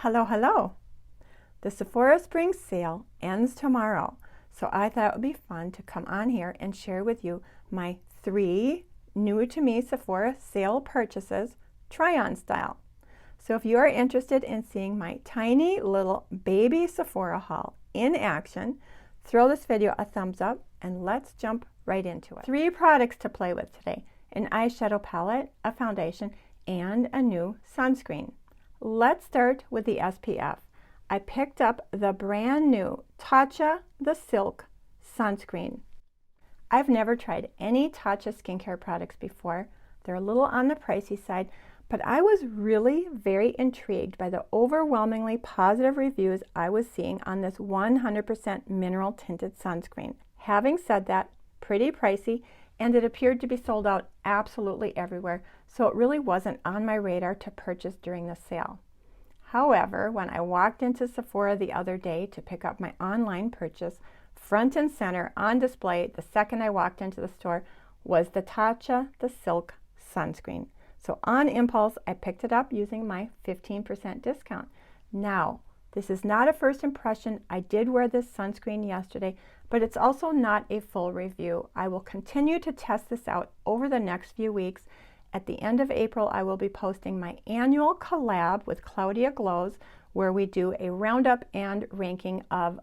Hello, hello. The Sephora Spring Sale ends tomorrow, so I thought it would be fun to come on here and share with you my 3 new to me Sephora sale purchases, try-on style. So if you are interested in seeing my tiny little baby Sephora haul in action, throw this video a thumbs up and let's jump right into it. 3 products to play with today: an eyeshadow palette, a foundation, and a new sunscreen. Let's start with the SPF. I picked up the brand new Tatcha the Silk sunscreen. I've never tried any Tatcha skincare products before. They're a little on the pricey side, but I was really very intrigued by the overwhelmingly positive reviews I was seeing on this 100% mineral tinted sunscreen. Having said that, pretty pricey, and it appeared to be sold out absolutely everywhere, so it really wasn't on my radar to purchase during the sale. However, when I walked into Sephora the other day to pick up my online purchase, front and center on display the second I walked into the store was the Tatcha the Silk sunscreen. So on impulse, I picked it up using my 15% discount. Now, this is not a first impression. I did wear this sunscreen yesterday, but it's also not a full review. I will continue to test this out over the next few weeks. At the end of April, I will be posting my annual collab with Claudia Glows, where we do a roundup and ranking of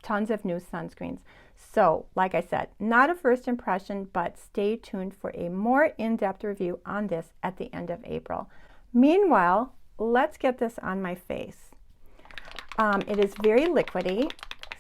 tons of new sunscreens. So, like I said, not a first impression, but stay tuned for a more in-depth review on this at the end of April. Meanwhile, let's get this on my face. It is very liquidy,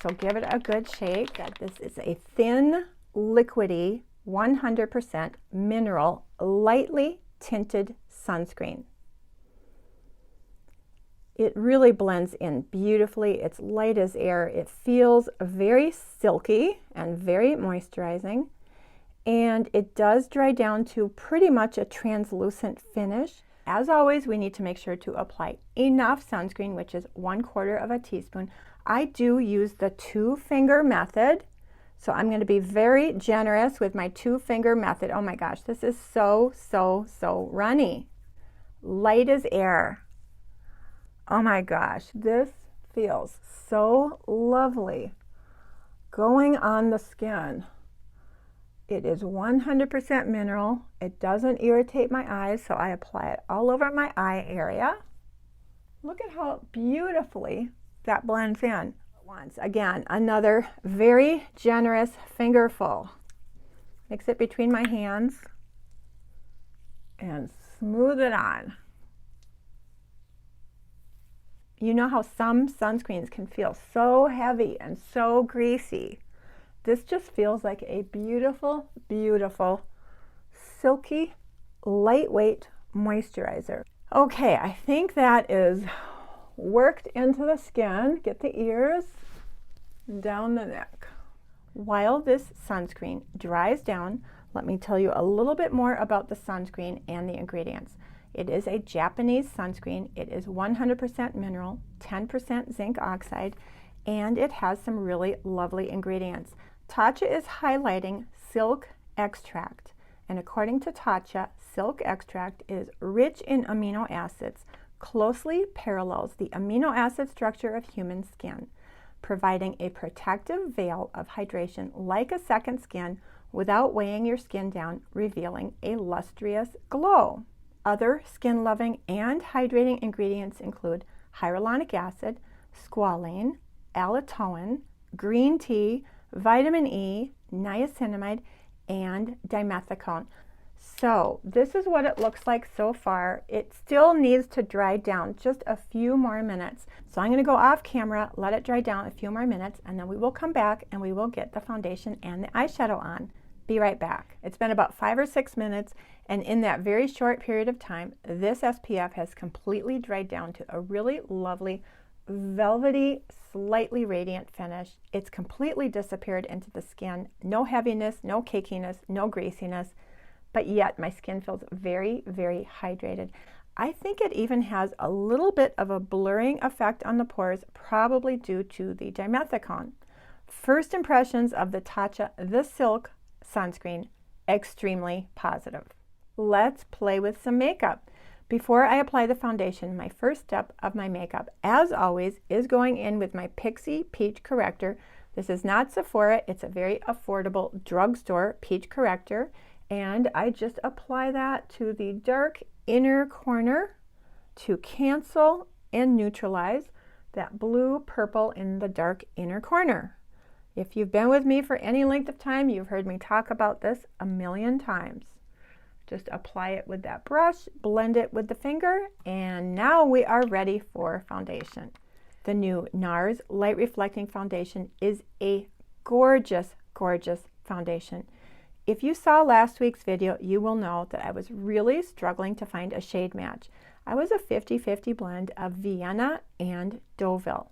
so give it a good shake. This is a thin, liquidy, 100% mineral, lightly tinted sunscreen. It really blends in beautifully. It's light as air. It feels very silky and very moisturizing, and it does dry down to pretty much a translucent finish. As always, we need to make sure to apply enough sunscreen, which is 1/4 teaspoon. I do use the 2-finger method, so I'm going to be very generous with my 2-finger method. Oh my gosh, this is so runny. Light as air. Oh my gosh, this feels so lovely going on the skin. It is 100% mineral. It doesn't irritate my eyes, so I apply it all over my eye area. Look at how beautifully that blends in. Once again, another very generous fingerful. Mix it between my hands and smooth it on. You know how some sunscreens can feel so heavy and so greasy. This just feels like a beautiful, beautiful, silky, lightweight moisturizer. Okay, I think that is worked into the skin. Get the ears, down the neck. While this sunscreen dries down, let me tell you a little bit more about the sunscreen and the ingredients. It is a Japanese sunscreen. It is 100% mineral, 10% zinc oxide, and it has some really lovely ingredients. Tatcha is highlighting silk extract, and according to Tatcha, silk extract is rich in amino acids, closely parallels the amino acid structure of human skin, providing a protective veil of hydration like a second skin without weighing your skin down, revealing a lustrous glow. Other skin-loving and hydrating ingredients include hyaluronic acid, squalane, allantoin, green tea, vitamin E, niacinamide, and dimethicone. So this is what it looks like so far. It still needs to dry down just a few more minutes. So I'm going to go off camera, let it dry down a few more minutes, and then we will come back and we will get the foundation and the eyeshadow on. Be right back. It's been about 5 or 6 minutes, and in that very short period of time, this SPF has completely dried down to a really lovely, velvety, slightly radiant finish. It's completely disappeared into the skin. No heaviness, no cakiness, no greasiness, but yet my skin feels very, very hydrated. I think it even has a little bit of a blurring effect on the pores, probably due to the dimethicone. First impressions of the Tatcha the Silk sunscreen, extremely positive. Let's play with some makeup. Before I apply the foundation, my first step of my makeup, as always, is going in with my Pixie Peach Corrector. This is not Sephora, it's a very affordable drugstore peach corrector. And I just apply that to the dark inner corner to cancel and neutralize that blue purple in the dark inner corner. If you've been with me for any length of time, you've heard me talk about this a million times. Just apply it with that brush, blend it with the finger, and now we are ready for foundation. The new NARS Light Reflecting Foundation is a gorgeous, gorgeous foundation. If you saw last week's video, you will know that I was really struggling to find a shade match. I was a 50-50 blend of Vienna and Deauville.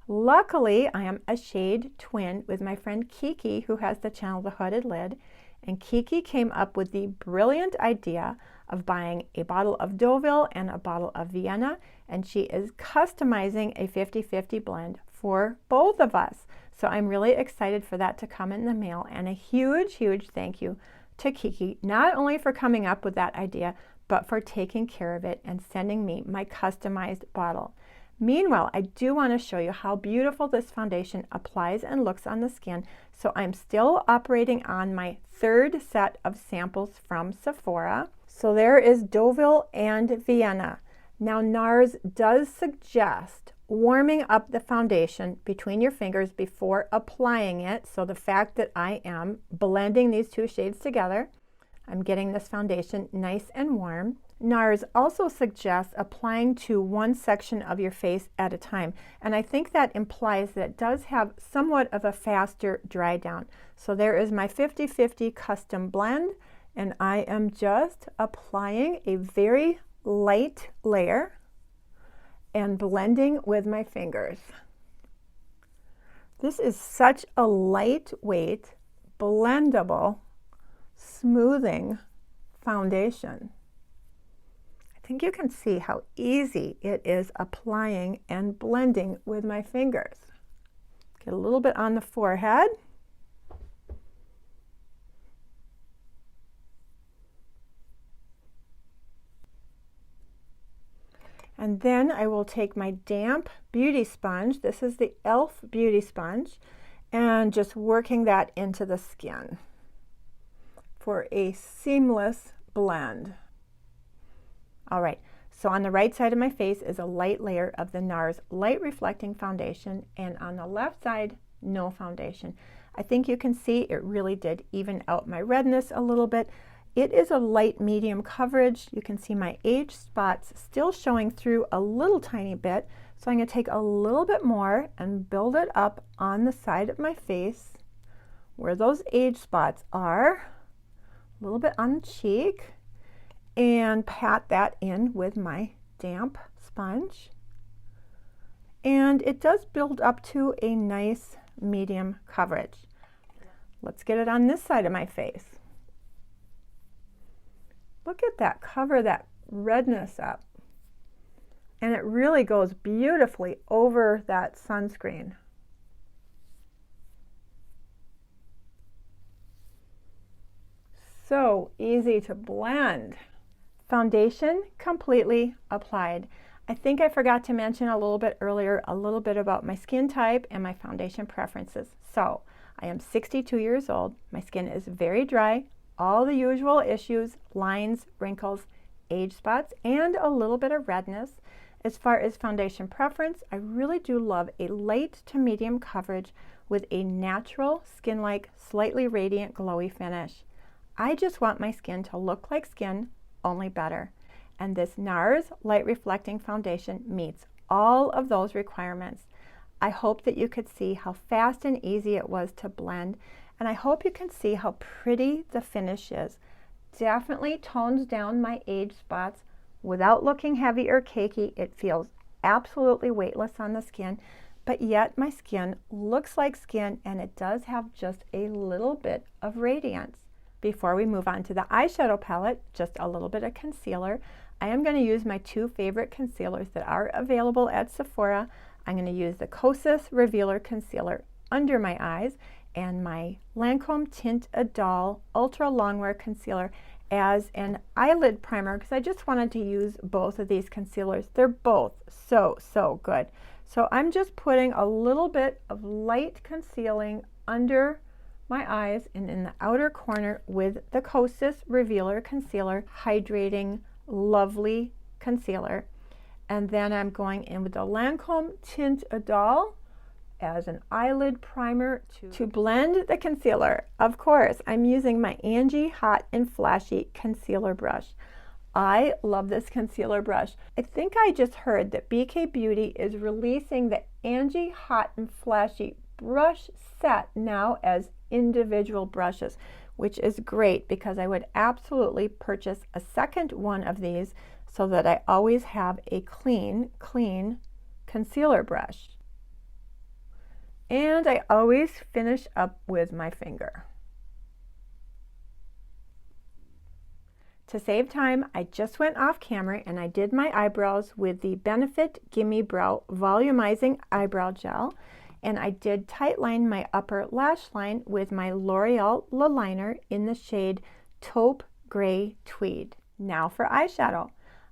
Luckily, I am a shade twin with my friend Kiki, who has the channel The Hooded Lid, and Kiki came up with the brilliant idea of buying a bottle of Deauville and a bottle of Vienna, and she is customizing a 50-50 blend for both of us. So I'm really excited for that to come in the mail, and a huge, huge thank you to Kiki, not only for coming up with that idea, but for taking care of it and sending me my customized bottle. Meanwhile, I do want to show you how beautiful this foundation applies and looks on the skin. So I'm still operating on my third set of samples from Sephora. So there is Deauville and Vienna. Now NARS does suggest warming up the foundation between your fingers before applying it. So the fact that I am blending these two shades together, I'm getting this foundation nice and warm. NARS also suggests applying to one section of your face at a time, and I think that implies that it does have somewhat of a faster dry down. So there is my 50-50 custom blend, and I am just applying a very light layer and blending with my fingers. This is such a lightweight, blendable, smoothing foundation. I think you can see how easy it is applying and blending with my fingers. Get a little bit on the forehead. And then I will take my damp beauty sponge. This is the e.l.f. beauty sponge, and just working that into the skin for a seamless blend. All right, so on the right side of my face is a light layer of the NARS Light Reflecting Foundation, and on the left side, no foundation. I think you can see it really did even out my redness a little bit. It is a light medium coverage. You can see my age spots still showing through a little tiny bit, so I'm going to take a little bit more and build it up on the side of my face where those age spots are, a little bit on the cheek, and pat that in with my damp sponge. And it does build up to a nice medium coverage. Let's get it on this side of my face. Look at that, cover that redness up. And it really goes beautifully over that sunscreen. So easy to blend. Foundation completely applied. I think I forgot to mention a little bit earlier, a little bit about my skin type and my foundation preferences. So I am 62 years old. My skin is very dry, all the usual issues, lines, wrinkles, age spots, and a little bit of redness. As far as foundation preference, I really do love a light to medium coverage with a natural, skin-like, slightly radiant, glowy finish. I just want my skin to look like skin, only better. And this NARS Light Reflecting Foundation meets all of those requirements. I hope that you could see how fast and easy it was to blend, and I hope you can see how pretty the finish is. Definitely tones down my age spots without looking heavy or cakey. It feels absolutely weightless on the skin, but yet my skin looks like skin, and it does have just a little bit of radiance. Before we move on to the eyeshadow palette, just a little bit of concealer. I am going to use my two favorite concealers that are available at Sephora. I'm going to use the Kosas Revealer Concealer under my eyes and my Lancome Tint Adol Ultra Longwear Concealer. as an eyelid primer because I just wanted to use both of these concealers. They're both so good. So I'm just putting a little bit of light concealing under my eyes and in the outer corner with the Kosas Revealer Concealer, hydrating, lovely concealer. And then I'm going in with the Lancome Tint Idole as an eyelid primer to blend the concealer. Of course, I'm using my Angie Hot and Flashy Concealer Brush. I love this concealer brush. I think I just heard that BK Beauty is releasing the Angie Hot and Flashy brush set now as individual brushes, which is great because I would absolutely purchase a second one of these so that I always have a clean concealer brush. And I always finish up with my finger. To save time, I just went off camera and I did my eyebrows with the Benefit Gimme Brow Volumizing Eyebrow Gel. And I did tightline my upper lash line with my L'Oreal La Liner in the shade Taupe Gray Tweed. Now for eyeshadow.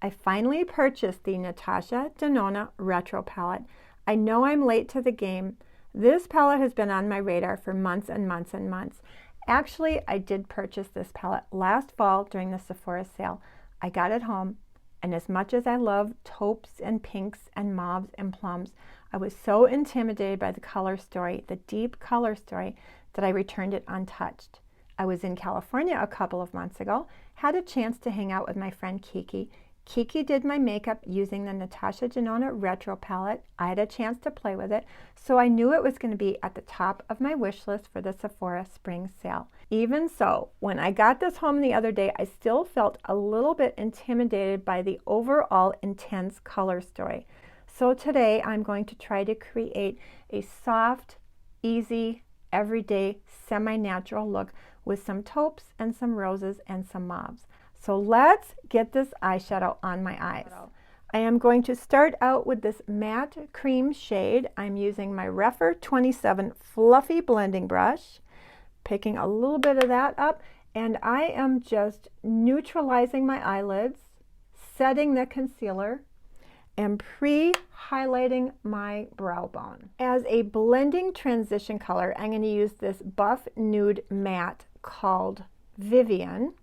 I finally purchased the Natasha Denona Retro Palette. I know I'm late to the game. This palette has been on my radar for months and months and months. Actually, I did purchase this palette last fall during the Sephora sale. I got it home, and as much as I love taupes and pinks and mauves and plums, I was so intimidated by the color story, the deep color story, that I returned it untouched. I was in California a couple of months ago, had a chance to hang out with my friend Kiki. Kiki did my makeup using the Natasha Denona Retro Palette. I had a chance to play with it, so I knew it was going to be at the top of my wish list for the Sephora spring sale. Even so, when I got this home the other day, I still felt a little bit intimidated by the overall intense color story. So today I'm going to try to create a soft, easy, everyday, semi-natural look with some taupes and some roses and some mauves. So let's get this eyeshadow on my eyes. I am going to start out with this matte cream shade. I'm using my Rephr 27 Fluffy Blending Brush, picking a little bit of that up, and I am just neutralizing my eyelids, setting the concealer, and pre-highlighting my brow bone. As a blending transition color, I'm going to use this Buff Nude Matte called Vivian.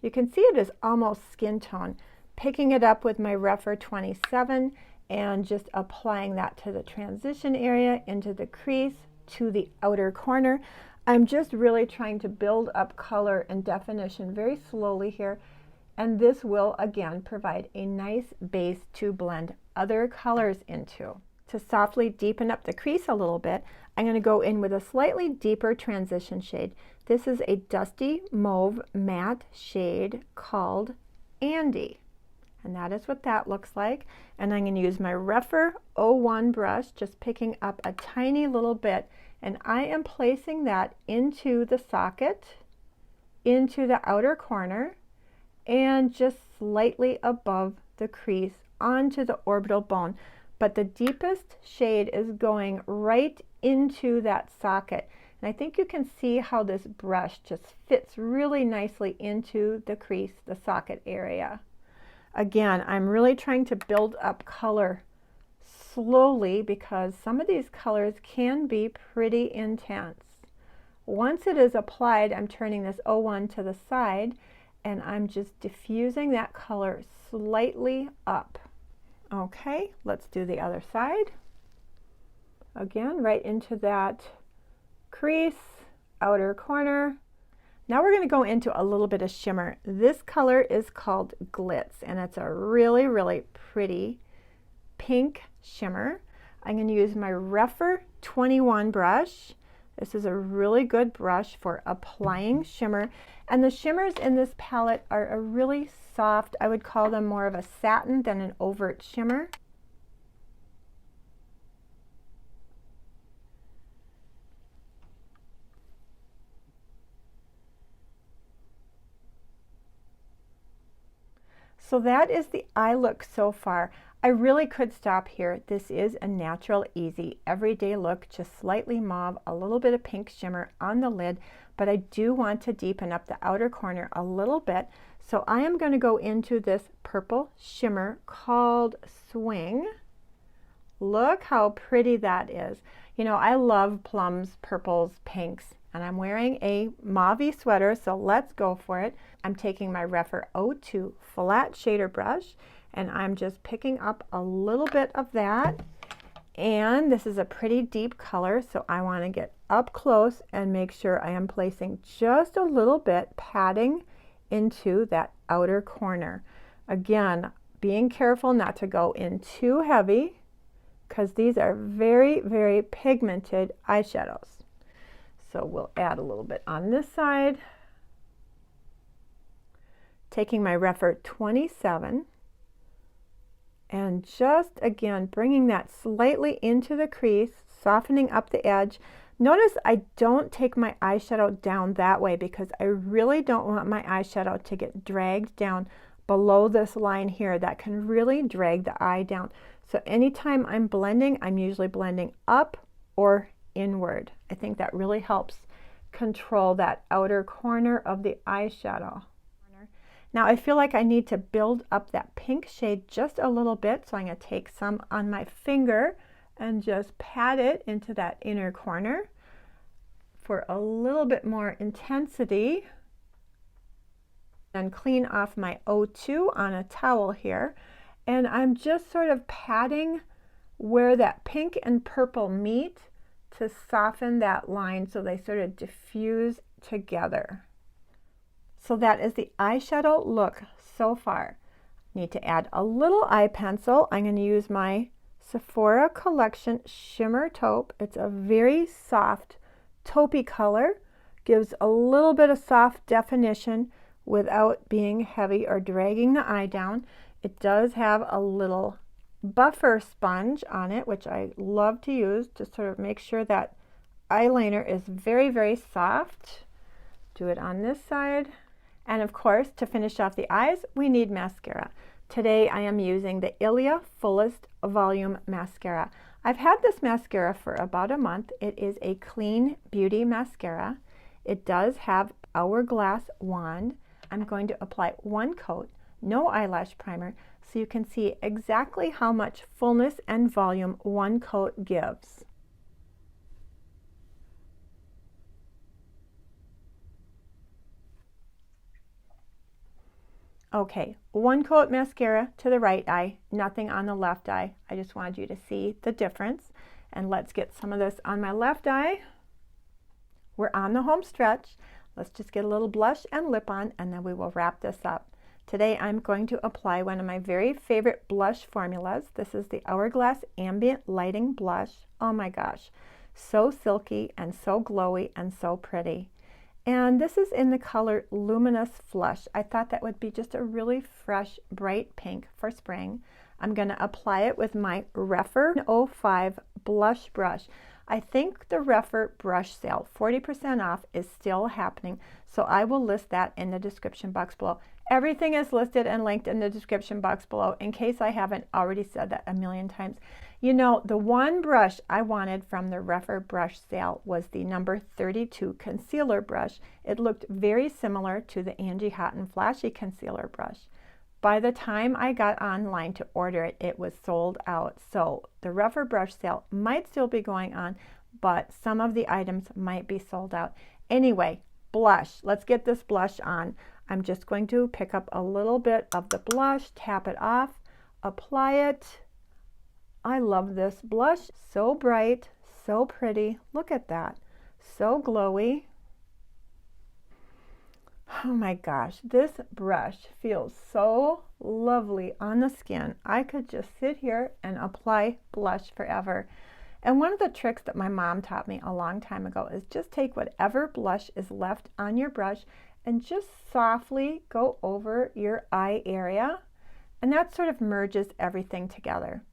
You can see it is almost skin tone. Picking it up with my Rephr 27 and just applying that to the transition area, into the crease, to the outer corner. I'm just really trying to build up color and definition very slowly here. And this will, again, provide a nice base to blend other colors into. To softly deepen up the crease a little bit, I'm going to go in with a slightly deeper transition shade. This is a dusty mauve matte shade called Andy. And that is what that looks like. And I'm going to use my Rephr 01 brush, just picking up a tiny little bit. And I am placing that into the socket, into the outer corner, and just slightly above the crease onto the orbital bone. But the deepest shade is going right into that socket. And I think you can see how this brush just fits really nicely into the crease, the socket area. Again, I'm really trying to build up color slowly because some of these colors can be pretty intense. Once it is applied, I'm turning this 01 to the side and I'm just diffusing that color slightly up. Okay, let's do the other side. Again, right into that crease, outer corner. Now we're going to go into a little bit of shimmer. This color is called Glitz, and it's a really, really pretty pink shimmer. I'm going to use my Rephr 21 brush. This is a really good brush for applying shimmer. And the shimmers in this palette are a really soft, I would call them more of a satin than an overt shimmer. So that is the eye look so far. I really could stop here. This is a natural, easy, everyday look, just slightly mauve, a little bit of pink shimmer on the lid, but I do want to deepen up the outer corner a little bit. So I am going to go into this purple shimmer called Swing. Look how pretty that is. You know, I love plums, purples, pinks, and I'm wearing a mauve sweater, so let's go for it. I'm taking my Rephr 02 flat shader brush, and I'm just picking up a little bit of that. And this is a pretty deep color, so I want to get up close and make sure I am placing just a little bit padding into that outer corner. Again, being careful not to go in too heavy, because these are very, very pigmented eyeshadows. So we'll add a little bit on this side. Taking my Rephr 27 and just again bringing that slightly into the crease, softening up the edge. Notice I don't take my eyeshadow down that way because I really don't want my eyeshadow to get dragged down below this line here. That can really drag the eye down. So anytime I'm blending, I'm usually blending up or inward. I think that really helps control that outer corner of the eyeshadow. Now I feel like I need to build up that pink shade just a little bit, so I'm going to take some on my finger and just pat it into that inner corner for a little bit more intensity. And clean off my 02 on a towel here, and I'm just sort of patting where that pink and purple meet to soften that line so they sort of diffuse together. So that is the eyeshadow look so far. Need to add a little eye pencil. I'm going to use my Sephora Collection Shimmer Taupe. It's a very soft taupey color, gives a little bit of soft definition without being heavy or dragging the eye down. It does have a little buffer sponge on it, which I love to use to sort of make sure that eyeliner is very, very soft. Do it on this side. And of course, to finish off the eyes, we need mascara. Today I am using the Ilia Fullest Volume Mascara. I've had this mascara for about a month. It is a clean beauty mascara. It does have hourglass wand. I'm going to apply one coat, no eyelash primer, so you can see exactly how much fullness and volume one coat gives. Okay, one coat mascara to the right eye, nothing on the left eye. I just wanted you to see the difference. And let's get some of this on my left eye. We're on the home stretch. Let's just get a little blush and lip on, and then we will wrap this up. Today I'm going to apply one of my very favorite blush formulas. This is the Hourglass Ambient Lighting Blush. Oh my gosh, so silky and so glowy and so pretty. And this is in the color Luminous Flush. I thought that would be just a really fresh, bright pink for spring. I'm going to apply it with my Rephr 05 blush brush. I think the Rephr brush sale, 40% off, is still happening, so I will list that in the description box below. Everything is listed and linked in the description box below, in case I haven't already said that a million times. You know, the one brush I wanted from the Rephr brush sale was the number 32 concealer brush. It looked very similar to the Angie Hot and Flashy concealer brush. By the time I got online to order it, it was sold out. So the Rephr brush sale might still be going on, but some of the items might be sold out. Anyway, blush. Let's get this blush on. I'm just going to pick up a little bit of the blush, tap it off, apply it. I love this blush. So bright, so pretty. Look at that. So glowy. Oh my gosh, this brush feels so lovely on the skin. I could just sit here and apply blush forever. And one of the tricks that my mom taught me a long time ago is just take whatever blush is left on your brush and just softly go over your eye area. And that sort of merges everything together.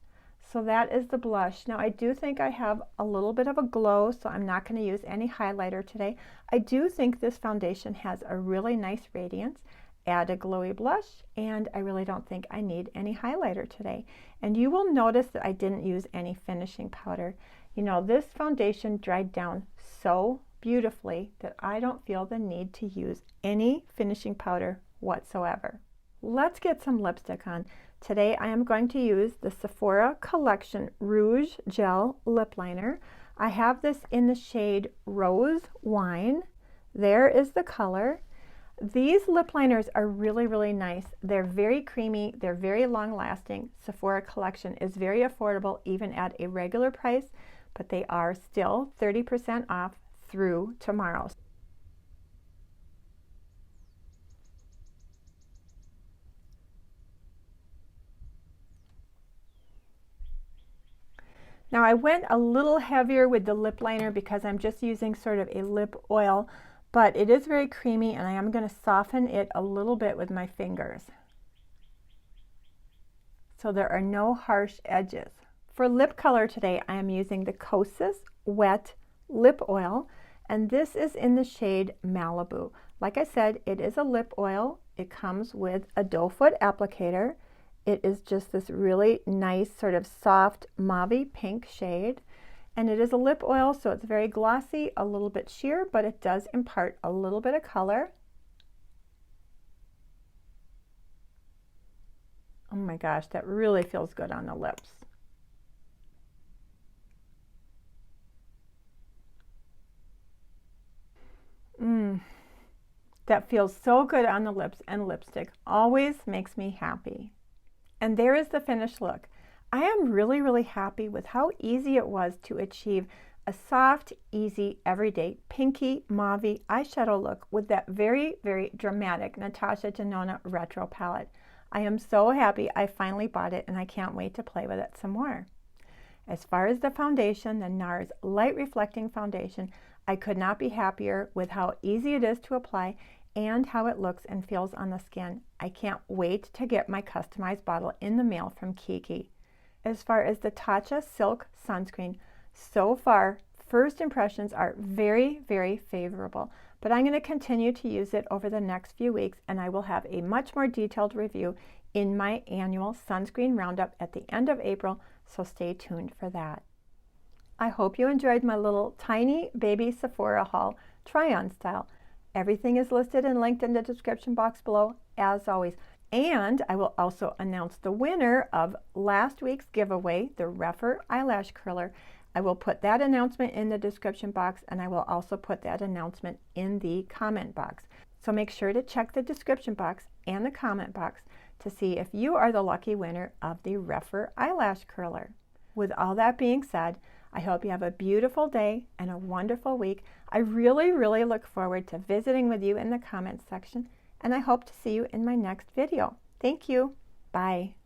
So that is the blush. Now I do think I have a little bit of a glow, so I'm not going to use any highlighter today. I do think this foundation has a really nice radiance, add a glowy blush, and I really don't think I need any highlighter today. And you will notice that I didn't use any finishing powder. You know, this foundation dried down so beautifully that I don't feel the need to use any finishing powder whatsoever. Let's get some lipstick on. Today I am going to use the Sephora Collection Rouge Gel Lip Liner. I have this in the shade Rose Wine. There is the color. These lip liners are really, really nice. They're very creamy. They're very long lasting. Sephora Collection is very affordable even at a regular price, but they are still 30% off through tomorrow. Now I went a little heavier with the lip liner because I'm just using sort of a lip oil, but it is very creamy and I am going to soften it a little bit with my fingers, so there are no harsh edges. For lip color today, I am using the Kosas Wet Lip Oil, and this is in the shade Malibu. Like I said, it is a lip oil. It comes with a doe foot applicator. It is just this really nice sort of soft mauve pink shade. And it is a lip oil, so it's very glossy, a little bit sheer, but it does impart a little bit of color. Oh my gosh, that really feels good on the lips. That feels so good on the lips, and lipstick always makes me happy. And there is the finished look. I am really, really happy with how easy it was to achieve a soft, easy, everyday pinky mauve eyeshadow look with that very, very dramatic Natasha Denona retro palette. I am so happy I finally bought it, and I can't wait to play with it some more. As far as the foundation, the NARS Light Reflecting Foundation, I could not be happier with how easy it is to apply and how it looks and feels on the skin. I can't wait to get my customized bottle in the mail from Kiki. As far as the Tatcha Silk Sunscreen, so far, first impressions are very, very favorable, but I'm going to continue to use it over the next few weeks, and I will have a much more detailed review in my annual sunscreen roundup at the end of April, so stay tuned for that. I hope you enjoyed my little tiny baby Sephora haul, try-on style. Everything is listed and linked in the description box below, as always. And I will also announce the winner of last week's giveaway, the Rephr Eyelash Curler. I will put that announcement in the description box, and I will also put that announcement in the comment box. So make sure to check the description box and the comment box to see if you are the lucky winner of the Rephr Eyelash Curler. With all that being said, I hope you have a beautiful day and a wonderful week. I really, really look forward to visiting with you in the comments section, and I hope to see you in my next video. Thank you. Bye.